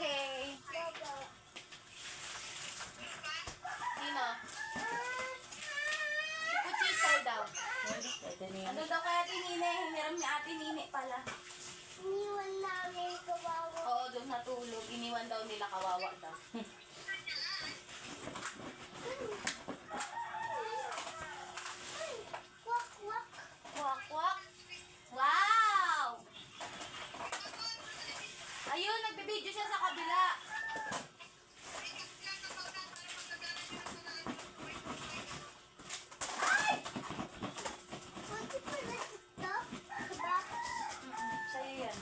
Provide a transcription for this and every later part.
Okay. Sino? Si Puchichay daw. Ano daw kaya Ate Nine? Hiniram ni Ate Nine pala. Iniwan namin kawawa. Oo, doon natulog. Iniwan daw nila kawawa daw. Wak, wak. Kwak, kwak. Wow! Ayun, nagbibideo siya sa kabila. Ay! Pwede pala ito? Diba? Sa'yo yan.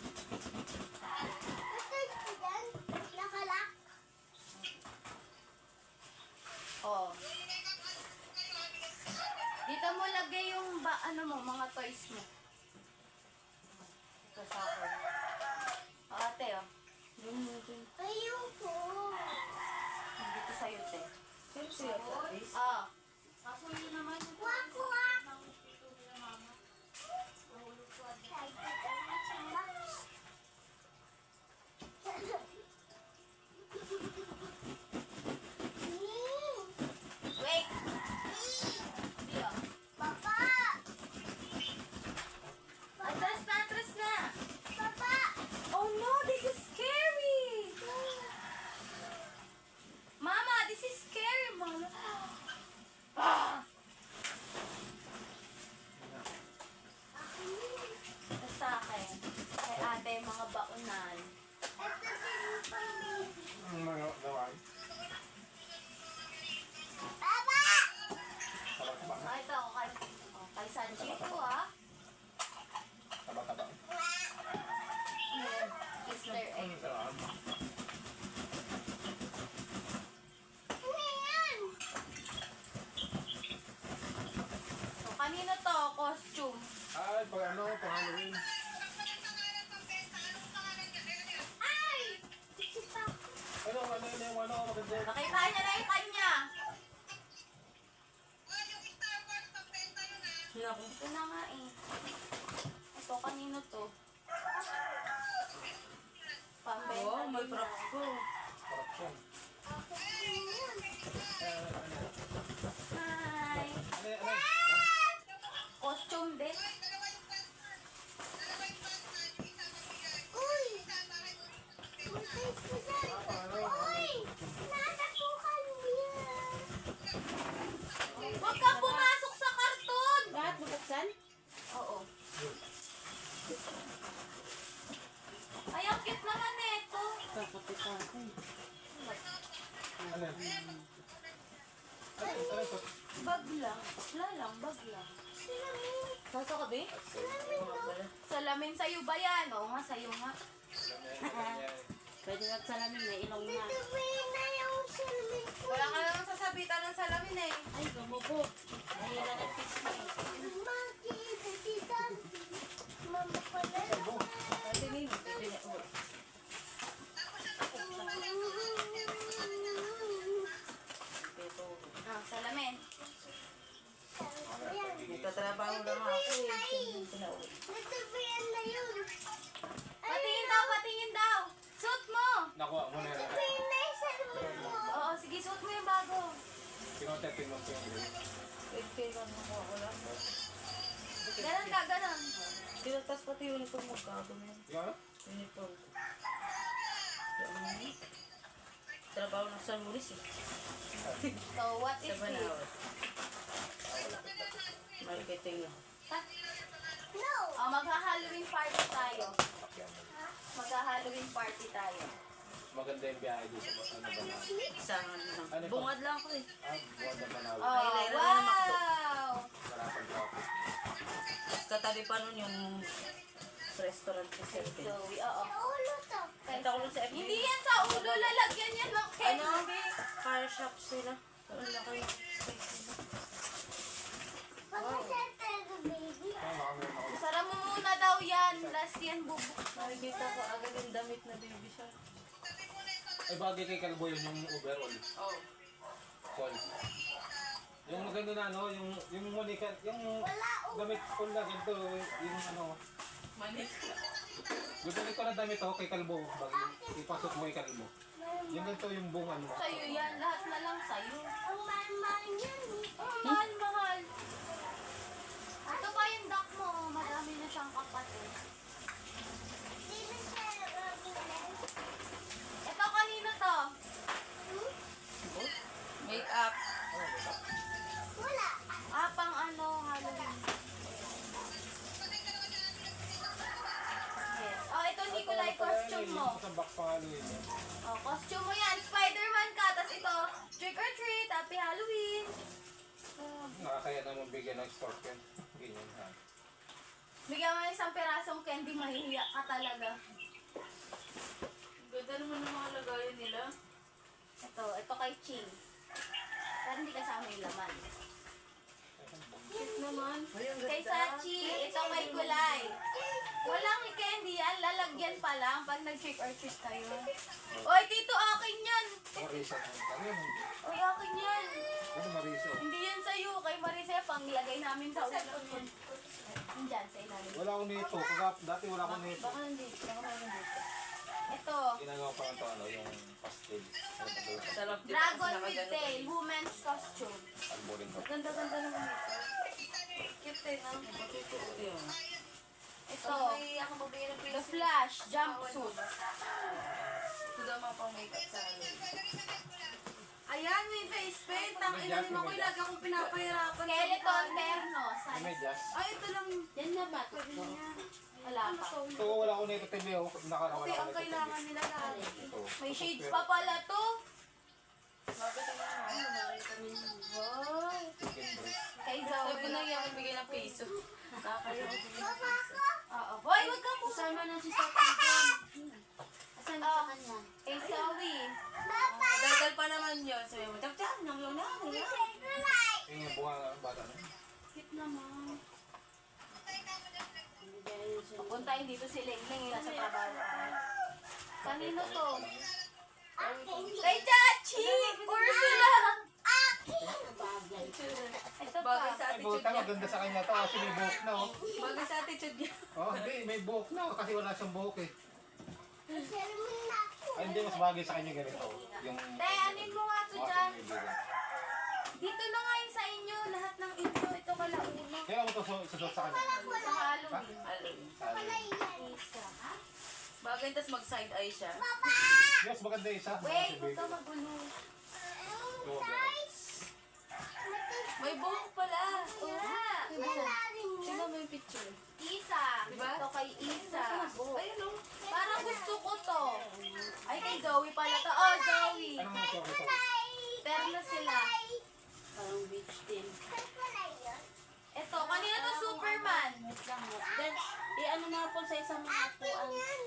Ito yan. Nakalak. Oh. Dito mo lagay yung mga toys mo. Ito sa akin. O, ate, oh. Ayoko. Dito sa'yo, te. Sino siya, Travis? Ah. Kaso yun naman. Wak, wak. Wait! Dito. Papa! Atras na, atras na! Papa! Oh no, this is scary! Mama, this is scary, Mama. Ah! Ito sa akin. Kay ate, mga baunan. Ito din pang baby. Mga lawan. Papa! Taba-taba. Ah, ito, kay Sanji ito, ah. Taba-taba. Ayan, Easter egg. Lawan. Ano yan? So, kanino to? Costume. Ay, pag pang Halloween. Ay! Si Papa. Maganda. Nakita niya na yung kanya. Naku. Ito na nga eh. Ito, kanino to? Pambenta Oh, may nila. props ko. Corruption. Hi! Ano? Costume din. Uy! Uy! Uy! Nasa po kami. Huwag kang pumasok sa karton! Lahat bubuksan? Oo. Ay, ang cute naman nito. Kakapit-kakapit. Ano? Ano to? Bag lang. Wala lang, bag lang. Sasa ka, be? Salamin sa'yo ba yan? Oo nga, sa'yo nga. Pwede magsalamin, may ilong na. Tutuloy na yung swimming pool. Wala ka naman sasabitan ng salamin eh. Ay, gumubo. Ay, ilan ang fish na eh. Makikita. Mama pala naman. Pwede nini, pwede na. Oh. Pero, Salamin. Ayan. nagtatrabaho lang ako eh. Pinauwi. Natutuloy na yun. Patingin daw, patingin daw. Suot mo. Nakuha mo na. Natutuloy na yung swimming pool. Oo, sige, suot mo yung bago. Pinotepin mo ko yung Wait, kailan mo ako lang. Ganon ka, ganon. Tinagtas pati uniform mo gago na yun. Yung ano? Uniform. Yung trabaho ng San Luis eh. So, what is Sa this? Banawat. Marketing na. No. Oh, magha-Halloween party tayo. Magha-Halloween party tayo. Maganda yung biyahe dito sa ano ba na? Isang Ano ito? bungad lang ako eh. Buwan na Banaw. Oh, Highlighter na ng McDo. wow! Sarapang traffic. Katabi pa nun yung restaurant sa So, Serpent. oo. Ulo to. Kita ko lang sa FB. Hindi yan sa ulo, lalagyan yan ng Ano? candy. Car shop sila. Doon lang kayo. Space nila. Pag-center the baby. Tama kami ako. Sara mo muna daw yan. Last yan, bubuk. Nakikita ko agad yung damit na baby siya. Ay, bagay kay Kalbo yun yung overall. Oh. Call. Yung maganda na ano, yung Monica, yung Wala. gamit ko na ganito, yung ano, Manis. Yung ganito na damit to, kay Kalbo. Ipasok mo kay Kalbo. Yung ganito yung bungan mo. Sa'yo yan. Lahat na lang sa'yo. Ang mahal-mahal yan. Mahal. Ito pa yung duck mo. Oh. Madami na siyang kapatid. Di na siya nagagawin. Ito kanino to? Make-up. Wala. Pang ano, Halloween. Yes. Oh, ito Nikolai costume mo. Sa box pa Halloween. Oh, costume mo yan. Spider-Man ka. Tapos ito, trick or treat. Happy Halloween. Nakakaya naman bigyan ng scorpion. Ganyan ha. Bigyan mo ng isang pirasong candy, mahihiya ka talaga. Ganda naman ng mga lagayan nila. Ito kay Ching. Pero hindi kasama yung laman. Cute naman. Ay, ang Kay ganda. Sachi, ito kay Kulay. Walang candy yan, lalagyan pa lang pag nag-trick or treat kayo. Oy, tito, akin yan! Marisa. Ano yun? Oy, akin yan! Ano Marisa? Hindi yan sa'yo, kay Marisa, panglagay namin sa ulo yan. Nandyan, sa ilalim. Wala akong nito. Dati wala akong nito. Baka nandito, baka meron dito. Ito, Ginagawa pa lang ito, ano, yung pastel. Sarap din. Dragon Kasi with nakagano. tail, woman's costume. Alborin ko. Ganda-ganda naman ito. Cute eh, no? Cute yun. Ito, Ako magbigay ng The Flash, jumpsuit. Ito daw mga pang makeup sa Halloween. Ayan, may face paint. Tangin na naman ko, lagi akong pinapahirapan. Skeleton, terno, May size. medyas. Ay, ito lang. Yan na ba? Wala pa. Ito, wala akong nito. TV, nakakawala Okay, ako ang nito. kailangan nila lagi. Ito. May shades pa pala to. Bakit ang Wow. Chicken breast. Kay Sabi ko Zoe. na yung magbigay ng piso. Nakakalimutan ko ng piso. Oo. Hoy, wag ka po. Kasama na si Sophie dyan. Asan na sa kanya? Kay Zoe. Dagal pa naman yun. Sabi mo, tap-tap, nang lang na. Yung bunga ng bata na. Cute naman. Pupuntahin dito si Lingling nila sa trabaho. Kanino to? Kay Chachi! Ursula! Ito pa. Bagay sa Ay, attitude buta, niya. maganda sa kanya to. Kasi may buhok na, oh. Bagay sa attitude niya. Oh, hindi, may buhok na. Kasi wala siyang buhok, eh. Sermon na ako. Ay, hindi, mas bagay sa kanya ganito. Yung... Te, anin mo nga to mga dyan. kaibigan. Dito na nga yun sa inyo. Lahat ng intro. Ito kalauna. Kaya ako to susot sa kanya. Sa Halloween. Halloween. Sabi. Isa. Bagay, tas mag-side eye siya. Yes, maganda isa. Wait, huwag ka magulo. May buhok pala. Yeah. Tingnan mo yung picture. Isa. Diba? Ito kay Isa. Ayun o. Parang gusto ko to. Ay, kay Zoe pala to. Oh, Zoe. Anong mga chocolate to? Terno sila. Parang beach din. Ito, kanina to Superman. Then, i-ano na po sa isang mga puan.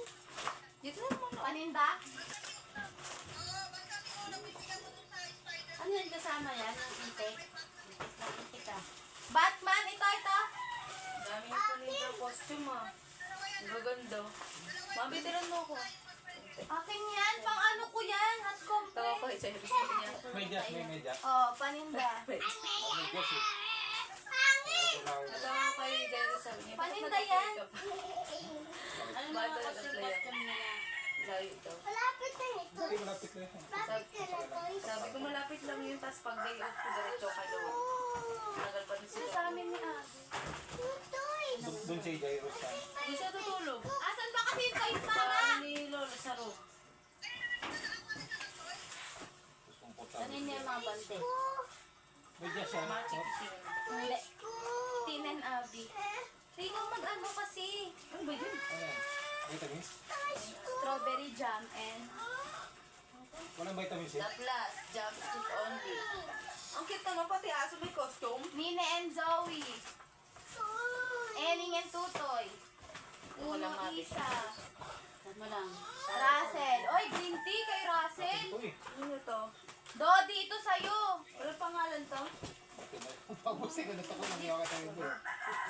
Dito na muna. Paninda? Ano yan kasama yan? Ang intake? Nakita ka. Batman, ito. Dami yung paninda costume ah. Ang gaganda. Mami, tiran mo ako. Akin yan. Pang ano ko yan. Hot Tawa ko compress. sa gusto niya. Medyas, may medyas. Oh, paninda. Oh, medyas, eh. Natawa ko kay Gary, sabi niya. "Bakit Paninda yan?" nag-makeup?" Ano Bata mga na costume playa. nila? Layo ito. Malapit na ito. Hindi, malapit na yan. Malapit ka na to. Sabi ko malapit lang yun, tapos pag day off ko, diretso ka doon. Tagal pa din Ito sila. sa amin ni Abby. Tutoy. Doon si Jairus yan. Hindi siya tutulog. Asan ba kasi yung size Sa mama? ni Lolo sa room. Tapos komportable. Ano yun yung mga bante? Medyas yan. Magic Oh. thing. Hindi. Tin and Abby. Rino, mag-ano kasi? Ano ba yun? Ano yan? Vitamins? Strawberry jam and... Walang vitamins, The eh. plus, jumpsuit only. Ang cute naman, pati aso may costume. Nina and Zoe. Enning and Tutoy. Wala Uno, mabit. Isa. Tama lang. Russell. Oy, green tea kay Russell. Ito, eh. Ano to? Dodi, ito sa'yo. Wala pangalan to? Pag-gusto ko na ito ko, nangyayakit tayo doon.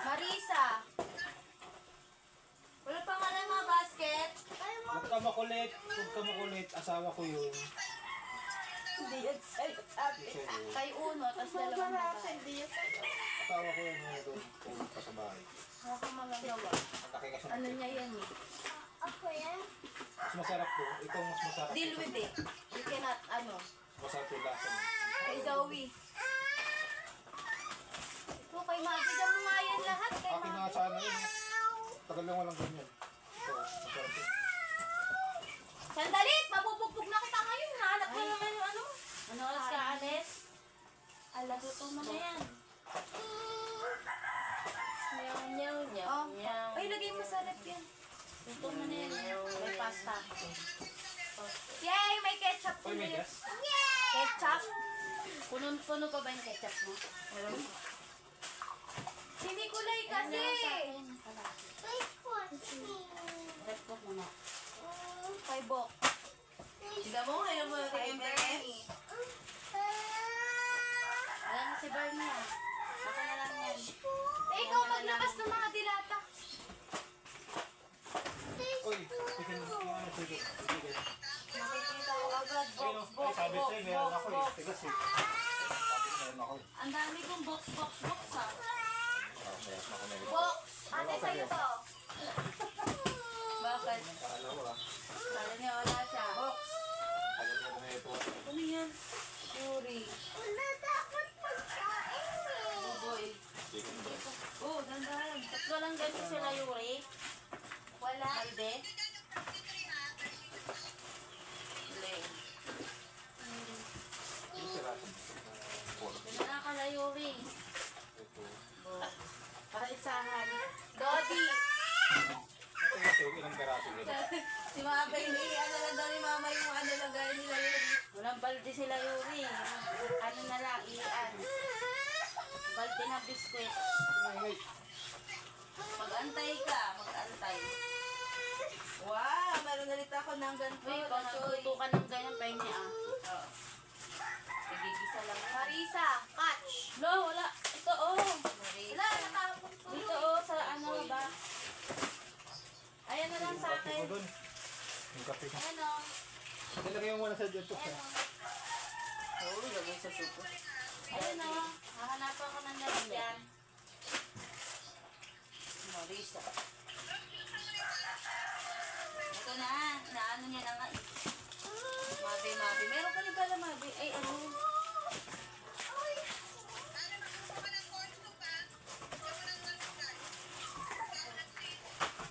Marisa. Wala pangalan mga basket? Huwag ka makulit. Huwag ka makulit. Asawa ko yun. Hindi yan sa'yo, sabi. So, Kay Uno, tapos dalawang babae. Hindi yan sa'yo. asawa ko yun doon. Tulog pa sa bahay. Wala kang magagawa. Ang laki kasi ng Ano niya yan eh? Mas masarap to. Ito mas masarap. Deal with it. You cannot, ano. Masarap yung lasa niya. Kay Zoe. Ito kay Magi, dyan mo nga yan lahat. Kay Akin na Magi. sa ano yun. Tagal lang walang ganyan. Ito, masarap yun. Sandali! Mabubugbog na kita ngayon. Nahanap mo naman yung ano. Ano oras ka, Alis? Alas. Luto mo na yan. Nyaw, nyaw, nyaw, Oh. nyaw. Ay, lagay mo sa rep yan. Luto mo na yan. May pasta. Yay! May ketchup Uy, may ulit. gas? Ketchup? Puno pa ba yung ketchup mo? Meron. Si Nicolay kasi. Rep ko muna. Kay Bok. Tignan mo, ayaw mo natin Kay yung Bernie. Wala na si Barney ah. Baka na lang yan. Eh, ikaw maglabas ng mga dilata. Uy, chicken. Ano, sige. Sige. Makikita ko agad. Ayun, Box, ay, box, sabi box, sa'yo, meron box, ako eh. box. Tigas eh. Sabi ko meron ako eh. Ang dami kong box ah. Meron ako na rin. Box. Ate, sa'yo to. Bakit? Alam mo ah. Kala niya wala siya. Box. Alam mo na ito. Ano yan? Yuri. Buboy. Chicken breast. Oh, dandahan. Tatlo lang ganito sila, Yuri. Wala. Alde. Leng. Yung sirasan. Pork. Yan na kala, Yuri. Ito. Pakaisahan. Dodi. Ito yung ilang peraso yun. Si Mama, hindi. Ano lang daw ni Mama yung ano lagay nila yun. Walang balde sila, Yuri. Ano na lang, iyan. Balde na biskwit. Ay, Mag-antay ka. Mag-antay. Wow, meron na rin ako ng ganito. Uy, kung nagtuto ka ng ganyan, pahingi ah. Oh. Nagigisa lang. Marisa. Catch. Lo, wala. Ito oh. Wala, natapon ko. Dito oh, sa ano ba? Ayan na lang sa kape akin. mo dun. Yung kape mo. Ayan oh. Nilagay mo na sa dito. Ayan oh. Oo, lagay sa supo. Ayan oh. Hahanapan ko ng lalagyan. Marisa. Ito na. Naano niya na nga eh. Mabi, mabi. Meron ka rin pala, mabi. Ay, ano?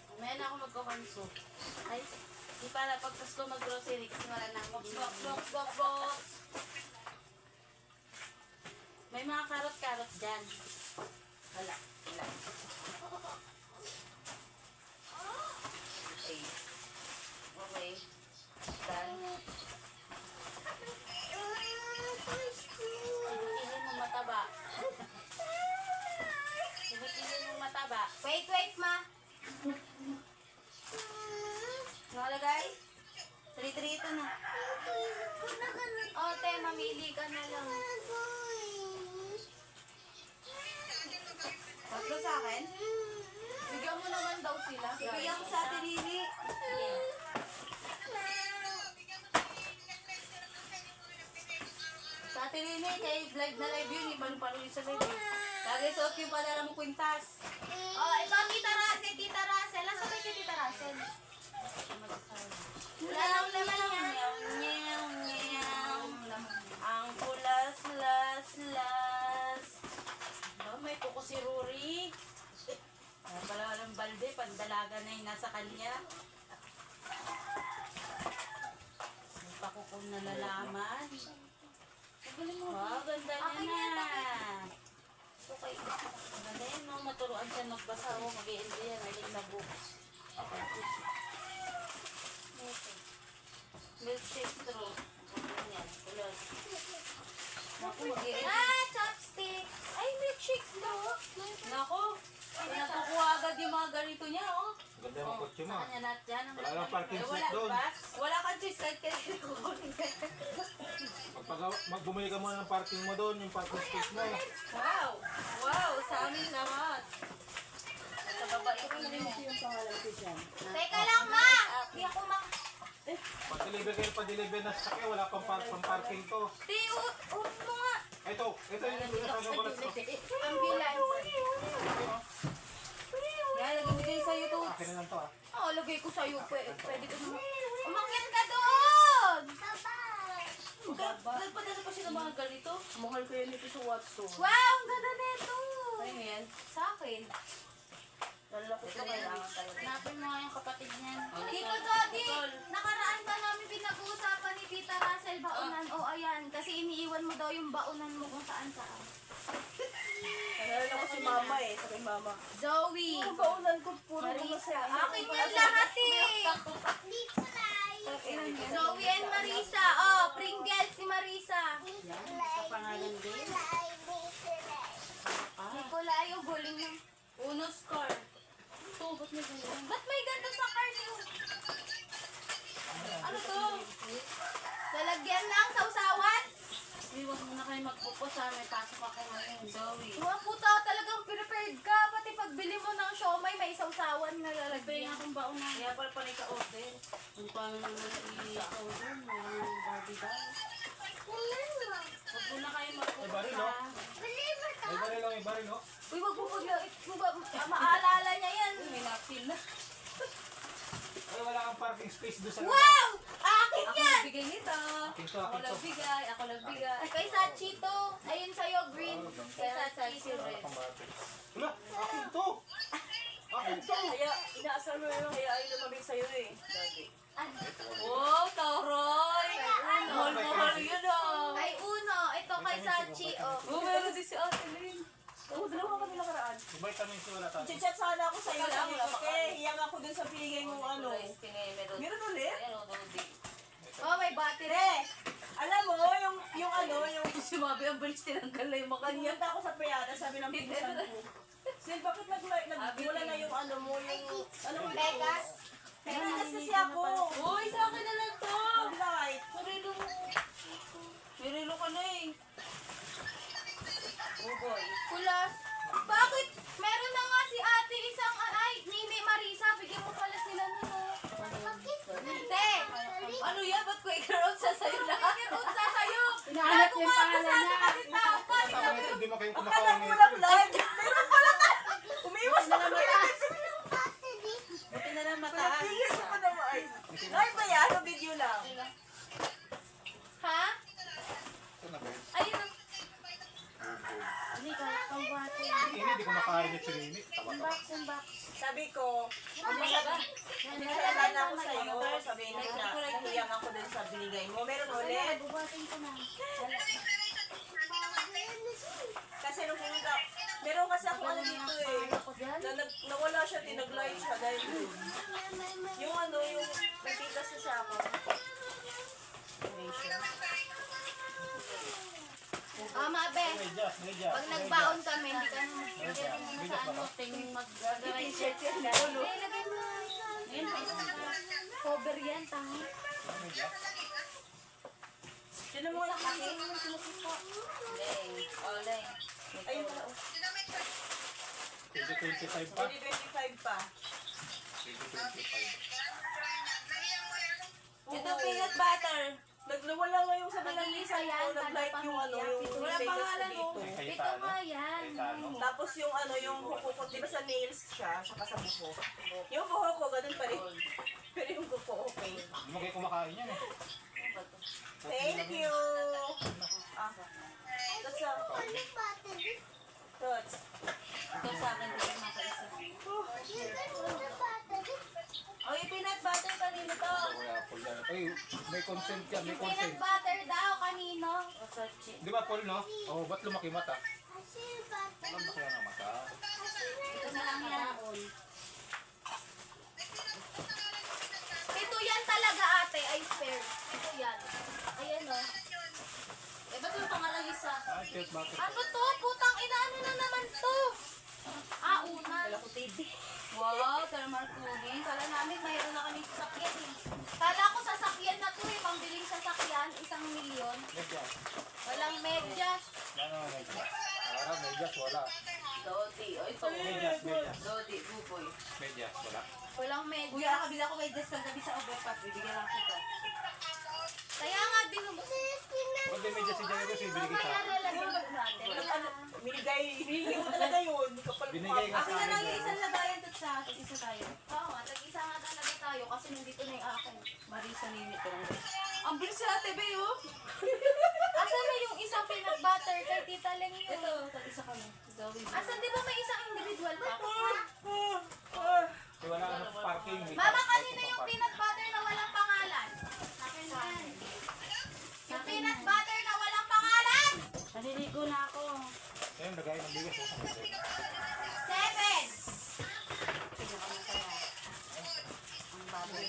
Mamaya na ako magkukonso. Ay, di pala pagkas ko mag-grocery kasi wala na akong Box, box, box, box. May mga karot-karot dyan. Wala. Wala. Okay. Okay. Done. Sibutilin mo mataba. Sibutilin mo mataba. Wait, wait, ma. Nakalagay? 3-3 ito na. O, te, mamili ka na lang. Tatlo sa akin? Bigyan mo naman daw sila. Bigyan ko sa atin, Lili. Sa atin, Lili, kay live na live yun. Ibang palo sa live yun. Lagi suot yung padala mo kwintas. Oh, ito ang Tita Russell, Tita Russell. Nasa ba yung Tita Russell? Wala lang laman yan. Nyaw, nyaw, nyaw. Ang pulas, las, las. Oh, may kuko si Rory. Pala walang balde, pandalaga na yung nasa kanya. May pakukong na lalaman. Wow, ganda Akin niya yan, na. Okay. Ganda yan, no? Maturuan siya magbasa. O, mag-i-enjoy yan. Maling na books. Milkshake straw. Ganyan, kulot. Naku, mag-i-enjoy. Ah, chopstick. Ay, milkshake daw. Naku, nakukuha agad yung mga ganito niya, oh. Ganda ng kotse mo. Kanya lahat dyan. Ang Wala lang parking Eh, seat wala, doon. ba? Wala kang choice kahit kailan kukunin ka. Bumili ka muna ng parking mo doon, yung parking space mo. Wow! Wow! Sa amin naman. Sa baba ito mo. Teka lang, ma. Hindi ako Pag-deliver kayo, pag-deliver na sa sakya, wala pang parking to. Di, mo nga. Ito yung nasa balat ko. Ambulance. Yan, nag-ibigay sa'yo to. Akin na lang to ah. lagay ko sa'yo. Pwede ko naman. Umakyat ka doon! Nagpadala pa siya ng mga ganito. Mahal ko yan ito sa Watson. Wow, ang ganda nito! Ano yan? Sa akin. Lalaki ko kailangan talaga. Hanapin mo nga yung kapatid niyan. Tito Dodi, nakaraan ba namin pinag-uusapan ni Tita Russell baunan? O ayan, kasi iniiwan mo daw yung baunan mo kung saan saan. Nalala ko si Mama eh. Sabi Mama. Zoe, Ang kaunan ko puro mga Marisa, sa akin yan lahat eh. Zoe and Marisa, oh, Pringles si Marisa. Sa pangalan din. Nicolay, yung guling ng... Uno score. Ito, ba't may ganyan? Ba't may ganito sa card yung... Ano to? Lalagyan lang sa usawan? Iwag mo na kayo magpupos ha. May pasok ako ngayon. Zoe. Mga puta, talagang prepared ka. Pati pagbili mo ng siomay, may sausawan na Nagpay lalagyan. nga akong baon na. Kaya pala pala ka-order. Kung paano naman i-order mo yung Barbie doll. Huwag mo na kayo magpupos baril, no? ha. May baril lang, may baril, no? Uy, wag mo maalala niya yan. May napil na. Ay, wala kang parking space doon sa... Wow! Akin Ako yan! nagbigay nito. Akin to, Ako akin to. nagbigay. Ako nagbigay. Kay Sachi to. Ayun sa'yo, green. Kay Kaya Sachi. si Red. Wala, akin to! Akin to! Kaya inaasar mo yun. Kaya ay lumabig sa'yo eh. Dati. Ano? Oh, Tauroy! Mahal-mahal yun ah. Ay, uno. Ito kay Sachi. Oh. Oh, meron din si Ate Lynn. Oh, dalawa kami nakaraan. Yung vitamins wala tayo. Chat sana ako sa'yo lang. Hiyang ako dun sa pinigay mong ano. Meron ulit? Oh, may battery. Re! Alam mo, yung ano, yung... Si Mabi, ang bilis tinanggal na yung makanya. Pumunta ako sa Payada, sabi ng pinsan ko. Sin, bakit wala na yung ano mo, yung... Ano mo Vegas? Vegas kasi ako. Uy, sa akin na lang to. Light. Marilo mo. Marilo ka na eh. Oh boy. Kulas. Bakit? Meron na nga si ate isang... Ay, Nini Marisa. Bigyan mo pala sila nun, oh. Hindi. Ano yan? Ba't Quaker Oats sasayo lahat? Bakit utsa sa'yo? Hinahanap Bago yung nga pangalan sa niya. kapit tao ka. Tama ito, hindi mo kayong Akala kumakain ko nito. walang light. Meron pala na. Umiwas na kami. Buti na lang mataas. Tingin ko pa naman. Live ba yan? O video lang? Ha? Ito na ba yun? Ayun. Hindi ka pang bate. Hindi ko makain ito rin. Box and box. Sabi ko, sana ako sa'yo. Sabi na hiyang ako dun sa binigay mo. Meron ulit. Bubuhatin ko na. Kasi nung pumunta, meron kasi ako ano dito eh. Nawala siya, tinag-light siya dahil yung ano, yung nagpitas na siya ako. Mabe. Medyas, medyas. Pag nagbaon kami, hindi ka naman. Medyas, medyas ba ba? Ting mag-gagawin. T-shirt yan na. Ilagay mo. Ngayon, ay Cover yan, tangi. Medyas. Sino mo yung kaki? Olay. Ayun pala. 2025 pa. 2025 pa. 2025. Ito peanut butter. Naglawala nga yung sabi ng Lisa ko, nag-light yung ano, yung Wala Vegas ko pangalan mo. dito. Ito nga yan. Tapos yung ano, yung kuko ko, di ba sa nails siya, saka sa buko. Yung buko ko, ganun pa rin. Pero yung kuko, okay. Hindi mo kayo kumakain yan eh. Thank you! Ah, that's a... Tots. Ito sa akin din makaisa. Oh, yung peanut butter kanino to? Wala po yan. Ay, may consent yan, may Yung consent. peanut butter daw kanino. Di ba Paul, no? Oh, ba't lumaki mata? Lumaki yan ang mata. Ito na lang yan. Ito yan talaga ate, I swear. Ito yan. Ayan o. Eh, ba't yung pangalang isa? Ay, cute bakit? Ano to? Putang ina, ano na naman to? Una. Wala ko TV. Wow, thermal cooling. Kala namin mayroon na kami sasakyan eh. Kala ko sasakyan na to eh. Pambiling sasakyan, 1 milyon. Medyas. Walang medyas. Ano, medyas? Medyas, wala. Dodi. O, ito. Medyas, medyas. Dodi, buboy. Medyas, wala. Walang medyo. Kuya, kabila ko may dress kagabi sa overpass. Bibigyan lang kita. Kaya nga, binubos. Huwag din medyas si Jairus, eh, binigay sa Kaya akin. lalagyan natin. Binigay mo talaga yun. Kapal mo Binigay nga sa Akin na lang yung akin. isang lagayan tot sa akin. Isa tayo. Oo nga, tag-isa nga talaga tayo kasi nandito na yung akin. Marisa Nini ko lang. Ang bilis sa ate, Be, oh. Asan na yung isang peanut butter kay Tita Leng yun? Ito, tag-isa ka lang. Zoe. Asan di ba may isang individual pa? Eh, wala ka ng parking. may Mama, parking kanina pa yung parking. peanut butter na walang pangalan? Yung peanut butter na walang pangalan! Naliligo na ako. Ayun, lagay ng bigas. Oh, sa medyas. 7! Ang baboy.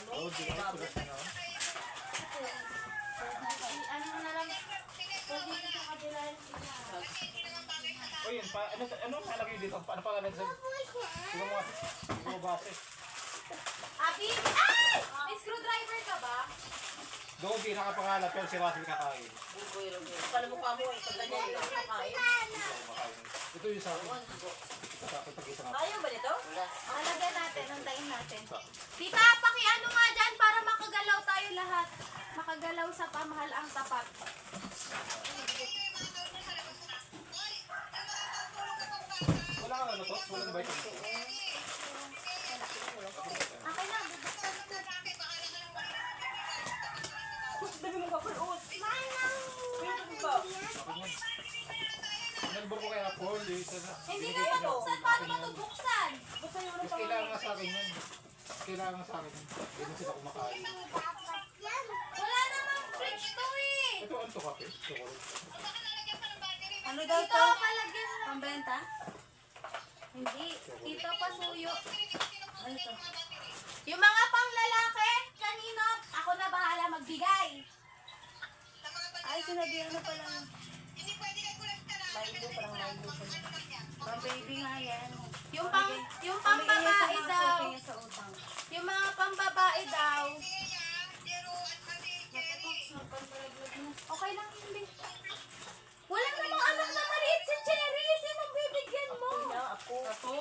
Oh, di ba? Sulat na yun. Ano mo na lang? Pwede ko sa kabila. Oh, yun. Ano nalagay dito? Ano pa ganun sa... Tingnan mo nga. Tingnan mo base. Abi! Ay! May screwdriver ka ba? Doon di nakapangalan pero si Russell kakain. Buboy, Robert. Kapal mo ka mo eh. Pag ganyan yung kumakain. Hindi ako makain. Ito yung sa akin. Sa akin pag-isa nga. Ayaw ba nito? Alagyan natin, untayin natin. Tita, pakiano nga dyan para makagalaw tayo lahat. Makagalaw sa pamahal ang tapat. Wala ka ano to? Wala ba ito? Akin na, bubuksan ko. Dami mong kapal-ut. Pwede mo ba? Akin yan. Nalbor ko kaya Paul. Hindi na mabuksan, paano mo ito buksan? Basta yung Mas kailangan nga sa akin yan. Mas kailangan nga sa akin yan. Hindi mo sila kumakain. Wala namang fridge to eh. Ito ano to kape? Chocolate. Ano daw Ito, to? palagyan na. Pambenta? Hindi, ito pasuyo. Ano to? Yung mga panglalaki, kanino, ako na bahala magbigay. Ay, sinabihan na pala. Maido, parang maido pa. Pang baby nga yan. Yung pambabae daw. Pamigay sa utang. Yung mga pambabae daw. Okay lang hindi. Wala namang anak na maliit si Cherry. Sinong bibigyan mo? Ako.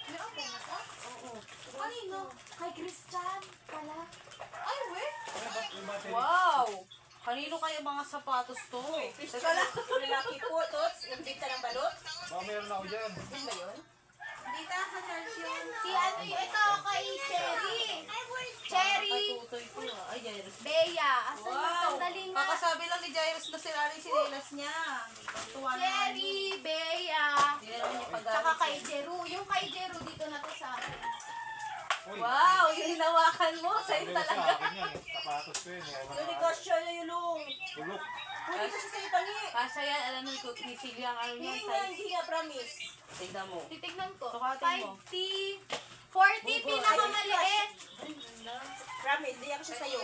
May okay na ka? Oo. Kanino? Kay Christian pala. Ay, we? Wow! Kanino kaya mga sapatos to? Teka lang. Yung lalaki po, Tots. Yung bita ng balot. Baka meron ako dyan. Yun ba yun? Dita sa church yun. Si ano yung ito kay Cherry. Cherry. Ay, tutoy ko. Ay, Jairus. Bea. Asan yung Wow! sandali nga? Kakasabi lang ni Jairus na sila rin sinilas niya. Tuwa na. Cherry, Bea. Hindi naman niya Tsaka pag-alit. kay Jeru. Yung kay Jeru dito na to sa akin. Uy, Wow! Yung hinawakan mo. Sa'yo meron sa talaga. akin yan. Eh. Sapatos ko yun. Eh. Yung negosyo na yun, Lung. Tulok. Pwede ko siya sa'yo tangi. Kasya yan, alam mo, ni Silvia ang ano niya, Hindi nga, size. hindi nga, promise. Tignan mo. Titignan ko. Sukatin mo. 50, 40 pinakamaliit. Promise, hindi ako siya sa'yo.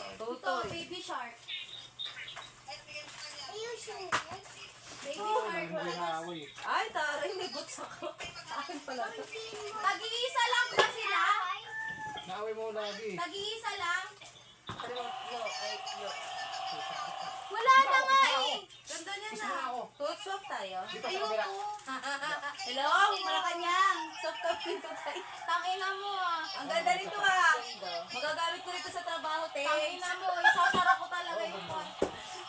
Ito, Tutoy. baby shark. Baby Oh, shark. hindi na away. Ay, taray, may boots ako. Akin pala to. Tag-iisa lang ba sila? Naaway mo lagi. Tag-iisa lang? Yo. Wala na nga eh. Ganda niya Gusto na. na ako. Food swap tayo. Dito sa kabila. Ayoko. Hello, Malacanang. Swap ka pinto tayo. Tangina mo ah. Ang ganda nito ah. Magagamit ko rito sa trabaho, te. Tangina mo. Isasara ko talaga yung pan.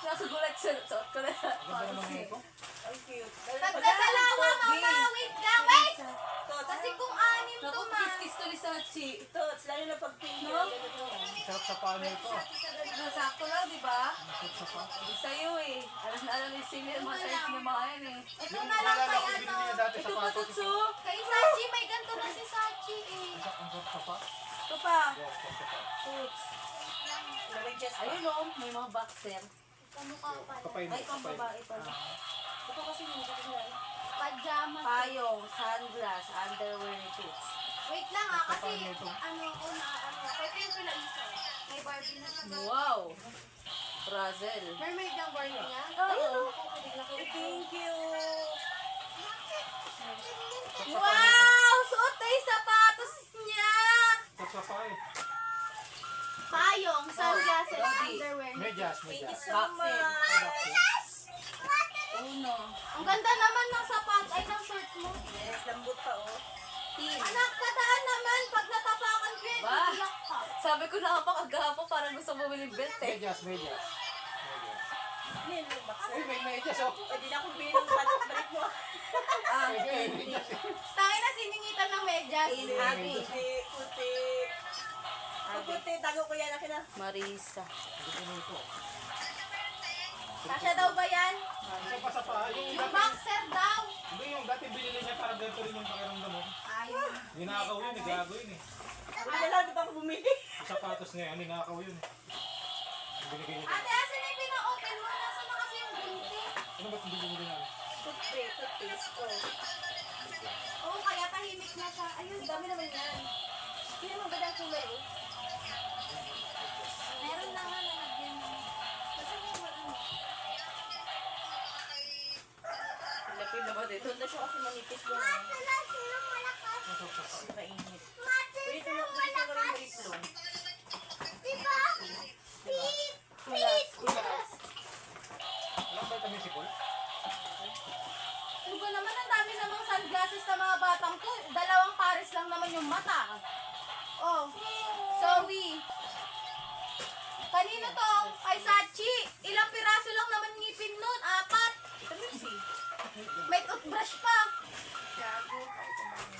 Nasugulat siya. Suot ko na. Ganda naman ito. Ang cute. Nagdadalawa mama. Wait lang. Wait. Tots, Kasi kung anim Naku, to ma. kiss-kiss to ni Sachi. Tots, lalo na pag pink. No? Sarap sa paano ito. Sakto lang, di ba? Sarap sa paano. Hindi sa'yo eh. Alam na alam ni Silvia, mga size niya mga yan eh. Ito na lang kay Binili niya ano. dati Ito pa, sapatos. Tutsu. Kay Sachi. May ganito na si Sachi eh. Ang sarap sa paano. Ito pa. Wow, sarap sa paano. Tuts. Just Ayun o, may mga boxer. Kamukha pala. Kapay mo, Ay, pang kapay. babae pala. Ito kasi yung Pajamas. Payong, sunglass, underwear ni Tuts. Wait lang ah. Kasi Kapal nito. ano ko na ano. Kay Pin ko lang isa. May Barbie na siya. Wow! Razel. Mermaid ang Barbie niya? Oo. Thank you. Wow! Suot na yung sapatos niya! Sarap sa paano. payong, sunglasses, Gabi. underwear. Medyas, Thank you medyas. so much. Uno. Ang ganda naman ng sapat, ay ng shirt mo. Yes, lambot pa oh. Team. Anak, padaan naman. Pag natapakan ko yan, Ba? iiyak ka. Sabi ko na kapag agapo parang gusto mo bumili belt eh. Medyas, medyas. Yan yung boxer. Ay, may medyas oh. Pwede na akong bilhin ng balik mo. Ah, Ay, medyas. Tangin na siningitan ng medyas. Abi. Puti. Puti. Tago ko yan. Akin na. Marisa. Kasya daw ba yan? Isa pa sa pa. Yung Yung dati, boxer daw. hindi yung dati binili niya para ganito rin yung pakiramdam mo. Ayun. Ninakaw yun, gago yun eh. Wala lang. Di pa ako bumili. Yung sapatos niya, ninakaw yun eh. Yung binigay niya. Ate, asan yung pina-open mo? Nasaan na kasi yung bunti? Ano ba't hindi binili niya? Toothpaste ko. Oo, kaya tahimik na siya. Ayun, dami naman yan. Hindi naman ba ang kulay oh? Meron na nga nalagyan mo. Basta mo ano. Laki naman dito. Doon na siya kasi manipis doon. Kainit. Wait, dito ko rin maritlong. Kulas. Alam ba ito may sipol? Ano ba naman, ang dami namang sunglasses sa mga batang to. Dalawang pares lang naman yung mata. Oh, Zoe. Kanino to? Kay Sachi. Ilang piraso lang naman ngipin nun? 4. May toothbrush pa.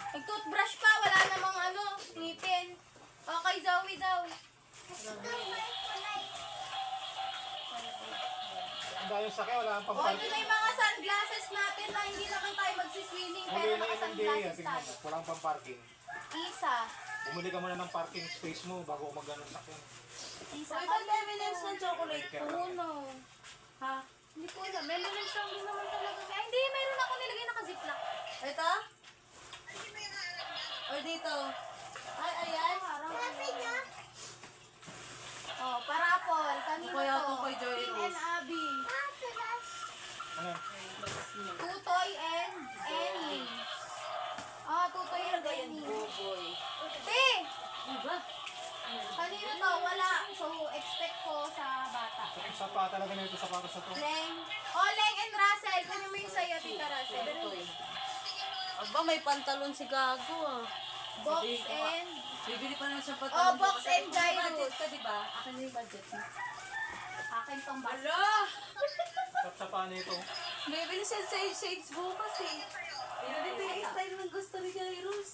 May toothbrush pa. Wala namang ano, ngipin. O, kay Zoe daw. Ang dahil sa kaya, wala kang O, ito pamparking. na yung mga sunglasses natin na hindi naman tayo magsiswimming. Pero Huli na yun ng naka-sunglasses tingnan tayo. mo. Walang pamparking. Isa. Bumili ka muna ng parking space mo bago mag-ganong sakyan. Isa. Uy, ba't M&M's ng chocolate? Uno. Ha? Hindi ko alam. Meron lang din naman talaga. Ay, hindi. Meron ako nilagay naka-ziplock. Ito? Or dito? Ay, ayan. Parang oh, parapol. Kanino Kaya to? to kay Joy Tin Rose. and Abby. Ano? Tutoy and Annie. Ah, Tutoy and Annie. Buboy. Te! Kanino to? Wala. So, expect ko sa bata. Sa pa talaga na ito, sapatos na to. Leng. Oh, Leng and Russell. Kunin mo yung sa'yo, Tita Russell. Aba, may pantalon si Gago ah. Box and... Bibili pa naman siya Oh, pantalon. box and Budget gyros. ka, di ba? Akin na yung budget mo. Akin tong box. Sa pa na ito. Bibili siya sa shades bukas eh. Pero dito yung style ng gusto ni Jairus.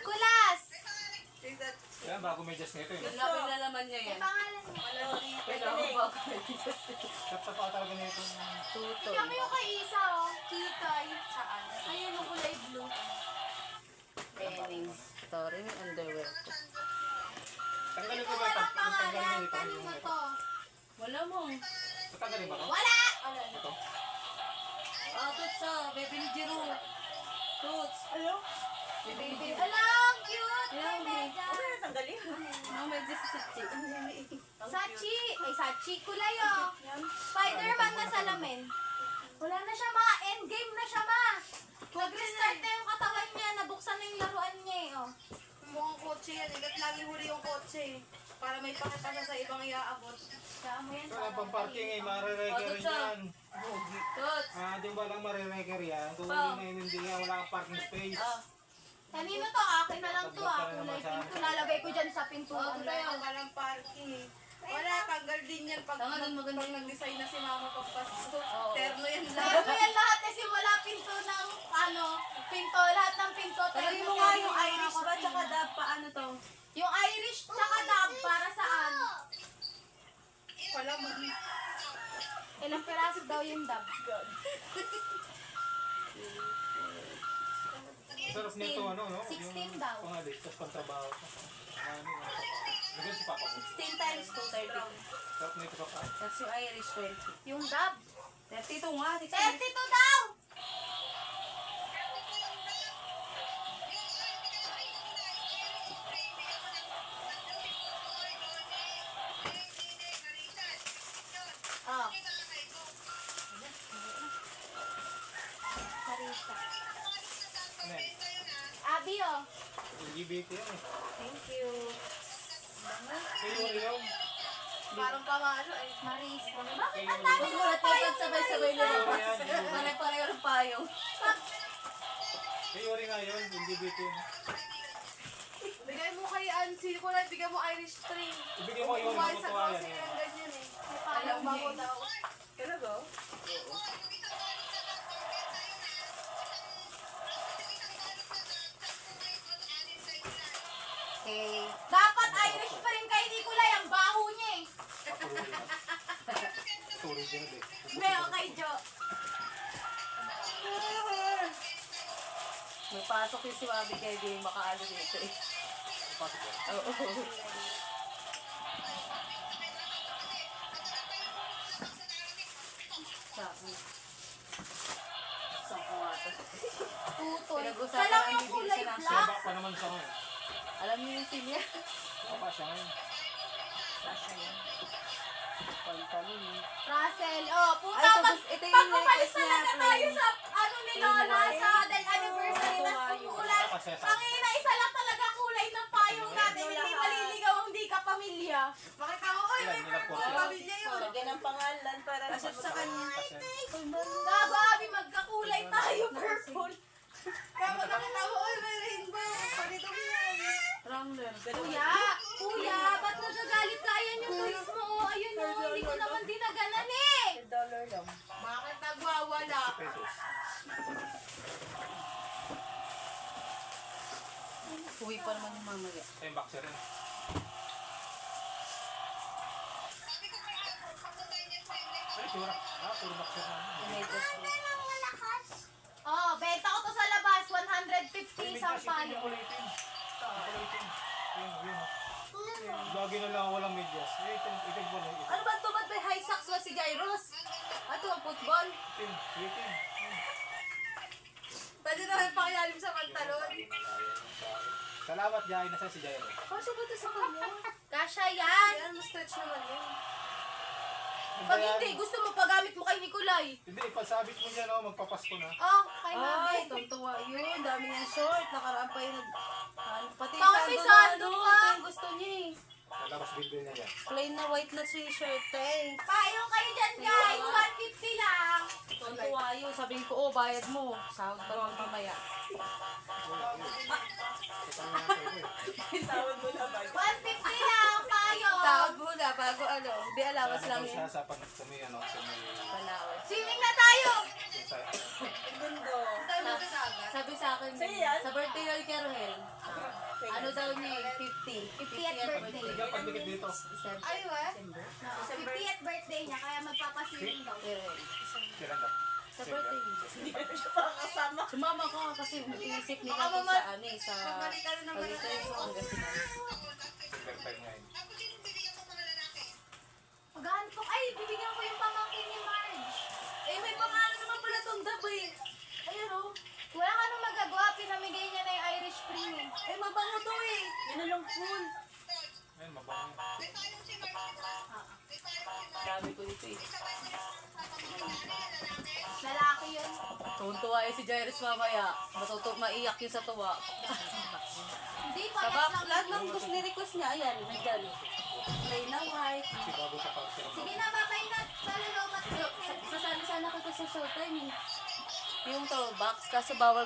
Kulas! Kaya bago medyas na ito eh. Yung lapin na naman niya May yan. pangalan mo. Kailangan ba ako Sa pa talaga na ito. tutoy? Kami yung kay Isa, oh. Kikay. Saan? Ayun, yung kulay blue. Dennis. Sorry, may underwear ko. Tanggalin Ito ko ba ito? walang pangalan. Tanggalin ito. Kanino to? Wala mo. Tanggalin ba ito? Wala! Ito? Ah, Toots ah. Baby ni Jiro. Toots. Ano? Baby ni Jiro. Alam, cute! Alam, May Ano medyas. na tanggalin? Ah, may disisipti. Sachi! Ay, Sachi. Kulay, oh. Spider-Man na salamin. Wala na siya, ma. Endgame na siya, ma. Nag-restart na yung katawan niya. Nabuksan na yung laruan niya, eh, oh. Mukhang kotse yan. Igat lagi huli yung kotse. Para may pakita siya sa ibang iaabot. Kaya mo yan. Wala pang parking eh, marireker Ito sa- yan. Toots. Di ba lang marireker yan? Kung Oh. hindi nga, wala kang parking space. Ah. Kanino to? Akin na lang to, ah. Kulay pink. ko. Lalagay ko dyan sa pintuan. Wala walang parking. Wala, tanggal din yan pag, Tama dun, maganda pag nag-design na si mama pagpasto. Oo. Terno yan Lahat lang. mo yan lahat eh, simula pinto ng pinto, lahat ng pinto. Talagay mo terno, nga terno, yung mga Irish ba? cortina. Tsaka dab pa ano to? Yung Irish tsaka dab, para saan? Wala mo. Ilang piraso daw yung dab? Sarap nito, ano, no? 16 daw. Pangalis, tapos pang-trabaho. Nagyan si Papa ko. 16 times 2, 30. Sarap nito, Papa. Tapos yung Irish 20. Yung dab. 32 nga, 16. 32 daw! Oh. Sarita. Ano yan? Abi, oh. LGBT yan eh. Thank you. Kayo yung Parang pamalo eh. Maris. Bakit ang dami Huwag mo mo na na payong tayo sabay-sabay Marisa? lumabas. Pare-pareho ng payong. kayo rin nga yun, hindi bitin. Bigay mo kay Ansi ko lang, bigay mo Irish Spring. Ibigay mo yun, Kumain sa matutuwa yan. grocery ang ganyan eh. May Alam payong niya bago eh. daw. Talaga? Okay. Dapat Irish pa rin kay Nicolay. Ang baho niya eh. Original eh. Meo kay Jo. May pasok yung si Mami kaya di makaano dito eh. Pasok yan. Oo. Saan? Saan ko nga to? Tutoy. Pinag-usapan Salang ang yung bibili kulay siya ng black. Saba pa naman siya ngayon. Alam niyo yung silya? Saba siya ngayon. Sasha yan. Pantalon eh. Russell. Oh, puta. Ay, tapos ito yung Pagpapalis request niya, talaga tayo plain. sa ano ni Lola sa del anniversary. Oo, Tapos tuwa pupulan. yun. Kasi sa- Pangina, isa lang talaga kulay ng payong natin. Hindi maliligaw ang di ka pamilya. Bakit ako? Oy, may Ilan, ilan po? purple pamilya yun. Lagyan ng pangalan para Kasi sa kanya. Kasi Gago, Abi, magkakulay tayo. Purple. Kaya pag nakita mo, oy, may rainbow. Panito mo yan. Wrangler. Kuya, kuya, ba't nagagalit ka? Ayan yung toys mo. Oh. Ayun oh, hindi ko naman dinaganan eh. $1 lang. Bakit nagwawala? pesos. Uwi pa naman yung mamaya. Yung boxer rin. Ay, sura. Puro boxer na. Imedyas mo. Oh, benta ko to sa labas. 150 isang palo. Yung kulitin. Yun. Lagi na lang walang medyas. Itin mo na. Ano ba ito? Ba't may high socks ba si Jairus? Ito ang football. Itin. Pwede na rin pakilalim sa pantalon. Salamat, Jai. Nasa si Jai. Kasya ba ito sa kanya? Kasha yan. Yan, ma-stretch naman yun. Pag hindi, gusto mo pagamit mo kay Nicolay. Hindi, ipasabit mo dyan, magpapasko na. Oh, kay Ay, Mami. tuntua yun. Dami niyang short. Nakaraan pa yung pati Bakit may sando sando na, pa? ito yung gusto niya eh. Lalabas bibili niya yan. Plain na white na t-shirt eh. Payo kayo dyan, guys. 150 lang. Tuntua yun. Sabihin ko, oh, bayad mo. Sahod pa naman mamaya. Sahod mo na ba? 150 lang, payo. Sahod mo na bago ano. Hindi alawas lang yun. Sa may Panawa. Swimming na tayo. Tayo magkakagat. Sabi sa akin, sa birthday ni Carohel, ano daw niya eh, 50. 50th birthday. Ikaw, pagdikit dito. Ay, we? 50th birthday niya, kaya magpapaswimming daw. Carohel. Kailan daw? Sa birthday niya. Hindi ka siya makakasama. Sumama ka kasi inisip ni Baka Kati mama- sa ano eh, sa Pagbalik ka na ng Pagkita barangay. sa Pangasinan. Silver time ngayon. Maghanto. Ay, bibigyan ko yung pamangkin ni Marge. Eh, may pangalan naman pala tong dab eh. Ayan o. Wala ka nung magagawa, pinamigay niya na yung Irish Spring eh. Eh, mabango to eh. Yan na lang full. Ayun, mabango. Grabe ko dito eh. Lalaki yun. Tuntua eh si Jairus mamaya. Maiyak yun sa tuwa. Hindi, Sa payat box, lang. lahat ng gusto ni-request niya, ayan, nandyan. Plain na white. Kasi bago sa party. Sige na, babay na. Malulubat. Sasali sana kita sa showtime eh. Yung to, box, kaso bawal